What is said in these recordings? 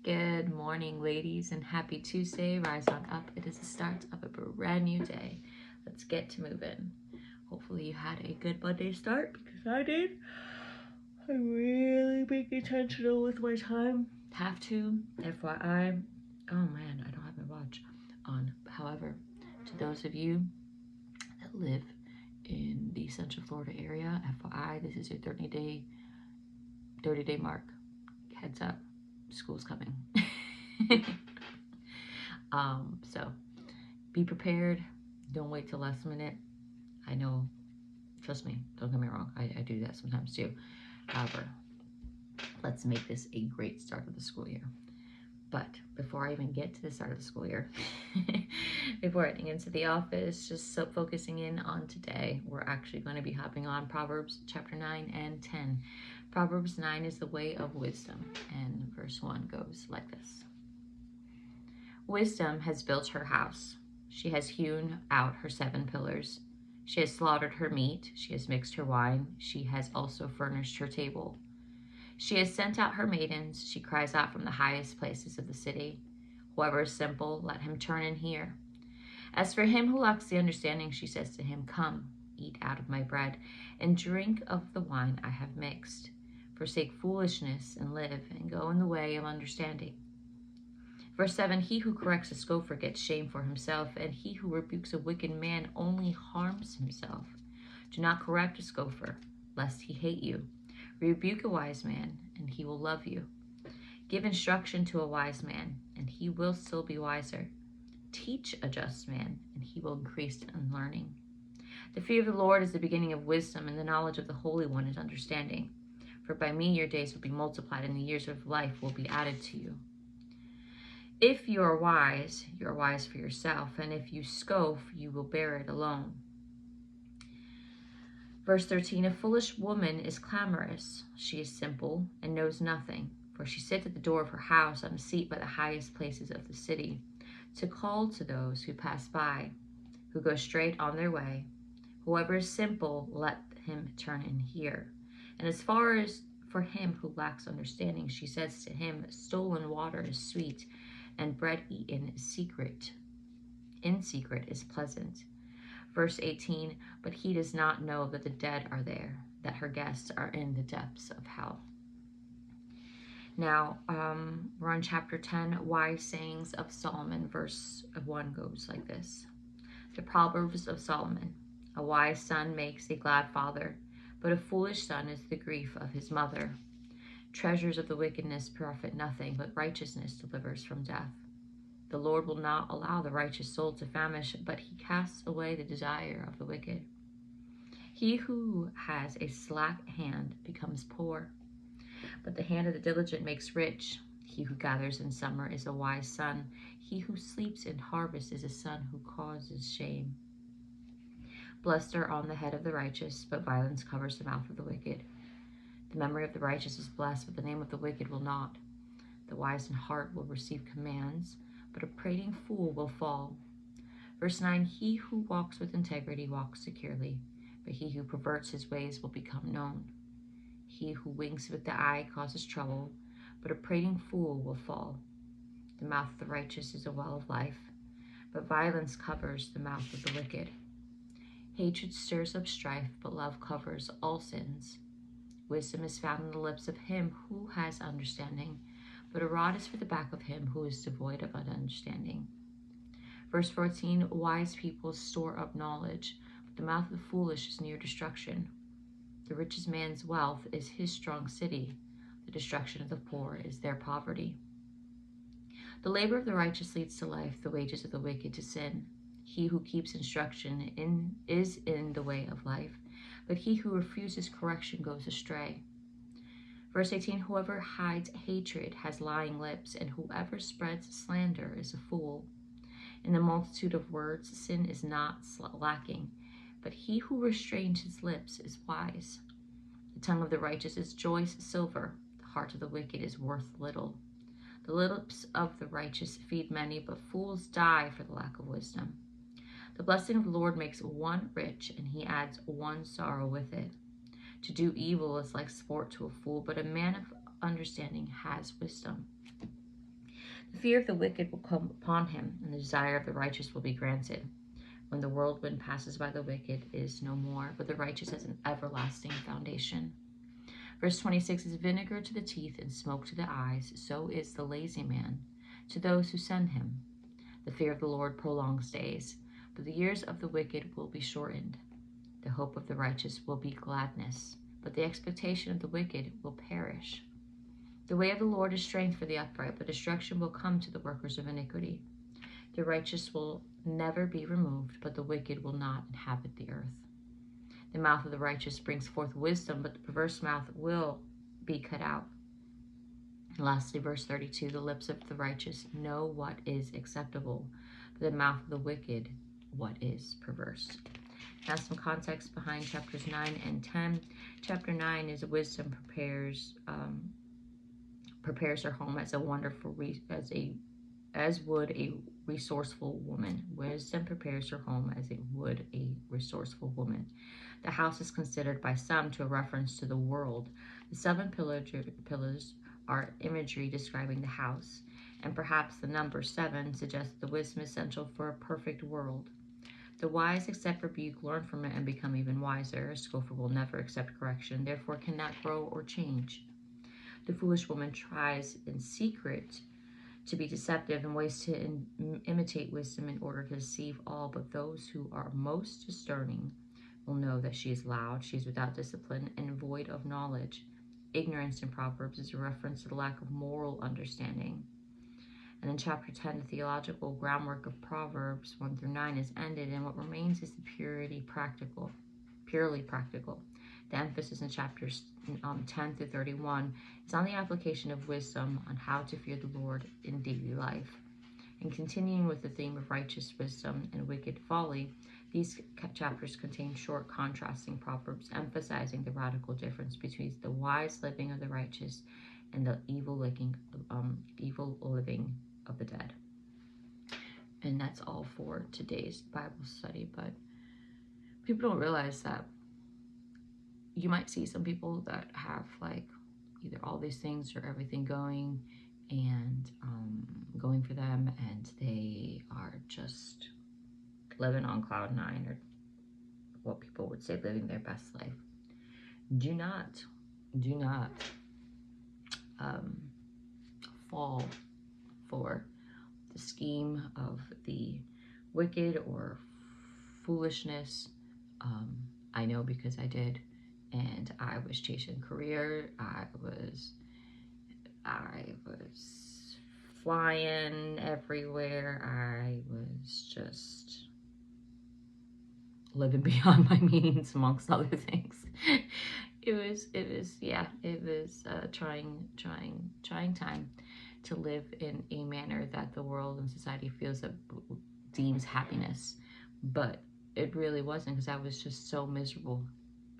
Good morning, ladies, and happy Tuesday. Rise on up. It is the start of a brand new day. Let's get to moving. Hopefully you had a good Monday start, because I did. I'm really being intentional with my time. Have to. FYI. Oh man, I don't have my watch on. However, to those of you that live in the Central Florida area, FYI, this is your 30-day mark. Heads up. School's coming. So be prepared. Don't wait till last minute. I know, trust me, don't get me wrong, I do that sometimes too. However, let's make this a great start of the school year. But before I even get to the start of the school year, before heading into the office, just focusing in on today, we're actually going to be hopping on Proverbs chapter 9 and 10. Proverbs 9 is the way of wisdom, and verse 1 goes like this. Wisdom has built her house. She has hewn out her 7 pillars. She has slaughtered her meat. She has mixed her wine. She has also furnished her table. She has sent out her maidens. She cries out from the highest places of the city. Whoever is simple, let him turn and hear. As for him who lacks the understanding, she says to him, Come, eat out of my bread, and drink of the wine I have mixed. Forsake foolishness and live, and go in the way of understanding. Verse 7, he who corrects a scoffer gets shame for himself, and he who rebukes a wicked man only harms himself. Do not correct a scoffer, lest he hate you. Rebuke a wise man, and he will love you. Give instruction to a wise man, and he will still be wiser. Teach a just man, and he will increase in learning. The fear of the Lord is the beginning of wisdom, and the knowledge of the Holy One is understanding. For by me your days will be multiplied, and the years of life will be added to you. If you are wise for yourself, and if you scoff, you will bear it alone. Verse 13, a foolish woman is clamorous. She is simple and knows nothing, for she sits at the door of her house on a seat by the highest places of the city, to call to those who pass by, who go straight on their way. Whoever is simple, let him turn and hear. And as far as for him who lacks understanding, she says to him, stolen water is sweet, and bread eaten in secret is pleasant. Verse 18, but he does not know that the dead are there, that her guests are in the depths of hell. Now, we're on chapter 10, wise sayings of Solomon. Verse 1 goes like this. The Proverbs of Solomon. A wise son makes a glad father, but a foolish son is the grief of his mother. Treasures of the wickedness profit nothing, but righteousness delivers from death. The Lord will not allow the righteous soul to famish, but he casts away the desire of the wicked. He who has a slack hand becomes poor, but the hand of the diligent makes rich. He who gathers in summer is a wise son. He who sleeps in harvest is a son who causes shame. Blessed are on the head of the righteous, but violence covers the mouth of the wicked. The memory of the righteous is blessed, but the name of the wicked will not. The wise in heart will receive commands, but a prating fool will fall. Verse 9, he who walks with integrity walks securely, but he who perverts his ways will become known. He who winks with the eye causes trouble, but a prating fool will fall. The mouth of the righteous is a well of life, but violence covers the mouth of the wicked. Hatred stirs up strife, but love covers all sins. Wisdom is found in the lips of him who has understanding, but a rod is for the back of him who is devoid of understanding. Verse 14, wise people store up knowledge, but the mouth of the foolish is near destruction. The richest man's wealth is his strong city. The destruction of the poor is their poverty. The labor of the righteous leads to life, the wages of the wicked to sin. He who keeps instruction is in the way of life, but he who refuses correction goes astray. Verse 18, whoever hides hatred has lying lips, and whoever spreads slander is a fool. In the multitude of words, sin is not lacking, but he who restrains his lips is wise. The tongue of the righteous is choice silver, the heart of the wicked is worth little. The lips of the righteous feed many, but fools die for the lack of wisdom. The blessing of the Lord makes one rich, and he adds one sorrow with it. To do evil is like sport to a fool, but a man of understanding has wisdom. The fear of the wicked will come upon him, and the desire of the righteous will be granted. When the whirlwind passes by, the wicked is no more, but the righteous has an everlasting foundation. Verse 26 is vinegar to the teeth and smoke to the eyes, so is the lazy man to those who send him. The fear of the Lord prolongs days, but the years of the wicked will be shortened. The hope of the righteous will be gladness, but the expectation of the wicked will perish. The way of the Lord is strength for the upright, but destruction will come to the workers of iniquity. The righteous will never be removed, but the wicked will not inhabit the earth. The mouth of the righteous brings forth wisdom, but the perverse mouth will be cut out. And lastly, verse 32, the lips of the righteous know what is acceptable, but the mouth of the wicked what is perverse. Now some context behind chapters 9 and 10. Chapter 9 is wisdom prepares her home as a wonderful as would a resourceful woman. Wisdom prepares her home as it would a resourceful woman. The house is considered by some to a reference to the world. The 7 pillars are imagery describing the house, and perhaps the number 7 suggests the wisdom essential for a perfect world. The wise accept rebuke, learn from it, and become even wiser. A scoffer will never accept correction, therefore cannot grow or change. The foolish woman tries in secret to be deceptive and ways to imitate wisdom in order to deceive all, but those who are most discerning will know that she is loud, she is without discipline, and void of knowledge. Ignorance in Proverbs is a reference to the lack of moral understanding. And in chapter 10, the theological groundwork of Proverbs 1 through 9 is ended, and what remains is the purely practical. The emphasis in chapters 10 through 31 is on the application of wisdom on how to fear the Lord in daily life. And continuing with the theme of righteous wisdom and wicked folly, these chapters contain short contrasting proverbs emphasizing the radical difference between the wise living of the righteous and the evil living of the dead. And that's all for today's Bible study. But people don't realize that you might see some people that have like either all these things or everything going for them, and they are just living on cloud 9, or what people would say living their best life. Do not fall for the scheme of the wicked or foolishness. I know, because I did, and I was chasing career. I was flying everywhere. I was just living beyond my means, amongst other things. It was a trying time to live in a manner that the world and society deems happiness, but it really wasn't, because I was just so miserable.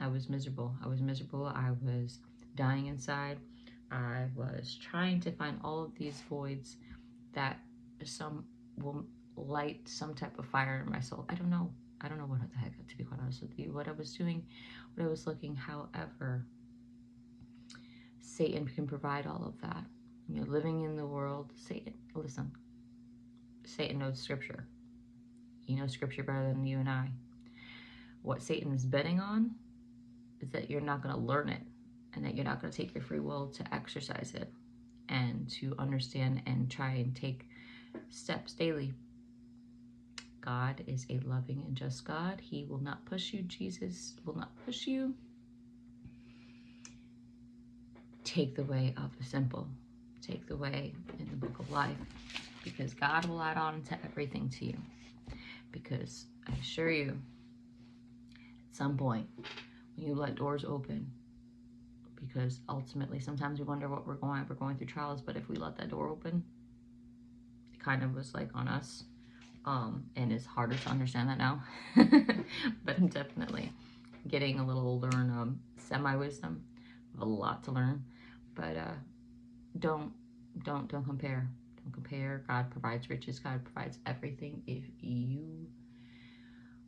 I was miserable. I was dying inside. I was trying to find all of these voids that some will light some type of fire in my soul. I don't know what the heck, to be quite honest with you, what I was doing, what I was looking. However, Satan can provide all of that. You know, living in the world, Satan knows scripture. He knows scripture better than you and I. What Satan is betting on is that you're not going to learn it, and that you're not going to take your free will to exercise it and to understand and try and take steps daily. God is a loving and just God. He will not push you. Jesus will not push you. Take the way of the simple. Take the way in the book of life, because God will add on to everything to you. Because I assure you, at some point, when you let doors open, because ultimately sometimes we wonder what we're going through trials, but if we let that door open, it kind of was like on us. And it's harder to understand that now, but I'm definitely getting a little older and semi-wisdom, a lot to learn. But don't compare. Don't compare. God provides riches. God provides everything if you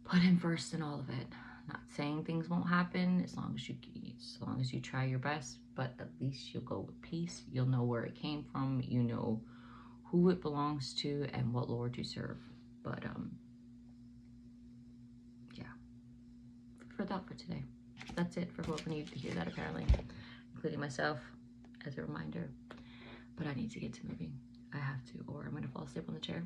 put Him first in all of it. Not saying things won't happen as long as you try your best, but at least you'll go with peace. You'll know where it came from. You know who it belongs to and what Lord you serve. But yeah, for that for today. That's it for whoever needed to hear that, apparently, including myself, as a reminder. But I need to get to moving. I have to, or I'm gonna fall asleep on the chair,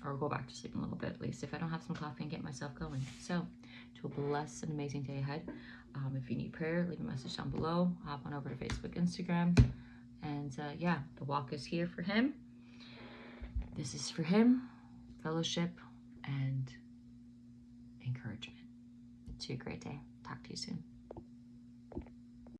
or go back to sleep in a little bit, at least, if I don't have some coffee and get myself going. So, to a blessed and amazing day ahead. If you need prayer, leave a message down below. Hop on over to Facebook, Instagram. And yeah, the walk is here for him. This is for him, fellowship and encouragement. To a great day. Talk to you soon.